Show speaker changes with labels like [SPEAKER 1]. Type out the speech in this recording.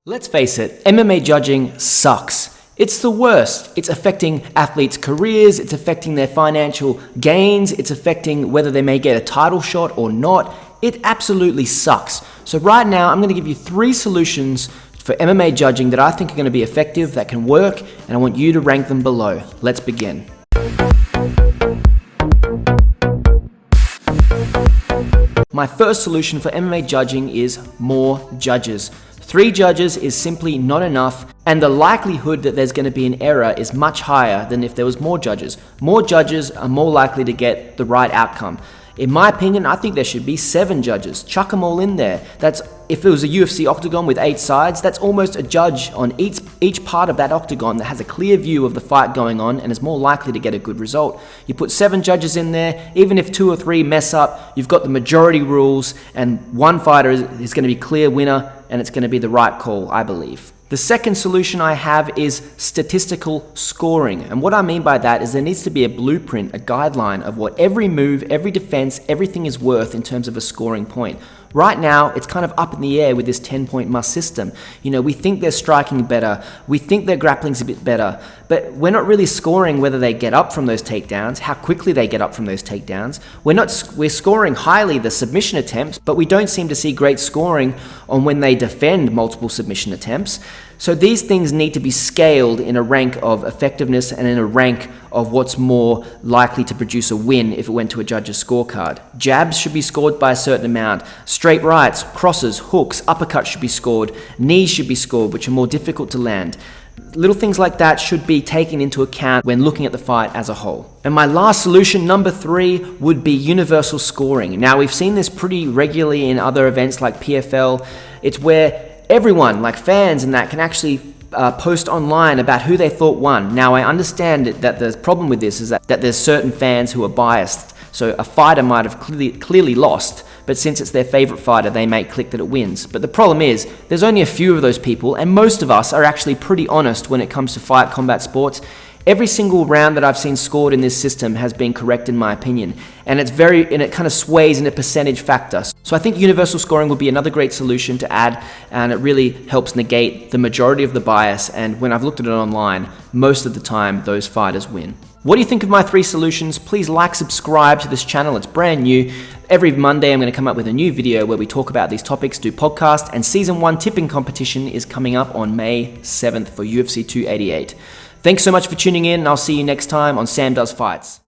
[SPEAKER 1] Let's face it, MMA judging sucks. It's the worst. It's affecting athletes' careers, it's affecting their financial gains, it's affecting whether they may get a title shot or not. It absolutely sucks. So right now, I'm going to give you 3 solutions for MMA judging that I think are going to be effective, that can work, and I want you to rank them below. Let's begin. My first solution for MMA judging is more judges. 3 judges is simply not enough, and the likelihood that there's going to be an error is much higher than if there was more judges. More judges are more likely to get the right outcome. In my opinion, I think there should be 7 judges. Chuck them all in there. That's, if it was a UFC octagon with 8 sides, that's almost a judge on each part of that octagon that has a clear view of the fight going on and is more likely to get a good result. You put 7 judges in there, even if 2 or 3 mess up, you've got the majority rules, and one fighter is going to be clear winner, and it's going to be the right call, I believe. The second solution I have is statistical scoring. And what I mean by that is there needs to be a blueprint, a guideline of what every move, every defense, everything is worth in terms of a scoring point. Right now, it's kind of up in the air with this 10-point must system. You know, we think they're striking better, we think their grappling's a bit better, but we're not really scoring whether they get up from those takedowns, how quickly they get up from those takedowns. We're scoring highly the submission attempts, but we don't seem to see great scoring on when they defend multiple submission attempts. So these things need to be scaled in a rank of effectiveness and in a rank of what's more likely to produce a win if it went to a judge's scorecard. Jabs should be scored by a certain amount. Straight rights, crosses, hooks, uppercuts should be scored. Knees should be scored, which are more difficult to land. Little things like that should be taken into account when looking at the fight as a whole. And my last solution, number 3, would be universal scoring. Now, we've seen this pretty regularly in other events like PFL. It's where everyone, like fans and that, can actually post online about who they thought won. Now, I understand that the problem with this is that there's certain fans who are biased. So a fighter might have clearly lost, but since it's their favorite fighter, they may click that it wins. But the problem is, there's only a few of those people, and most of us are actually pretty honest when it comes to fight combat sports. Every single round that I've seen scored in this system has been correct in my opinion, and it kind of sways in a percentage factor. So I think universal scoring would be another great solution to add, and it really helps negate the majority of the bias, and when I've looked at it online, most of the time those fighters win. What do you think of my 3 solutions? Please like, subscribe to this channel, it's brand new. Every Monday I'm going to come up with a new video where we talk about these topics, do podcast, and Season 1 tipping competition is coming up on May 7th for UFC 288. Thanks so much for tuning in, and I'll see you next time on Sam Does Fights.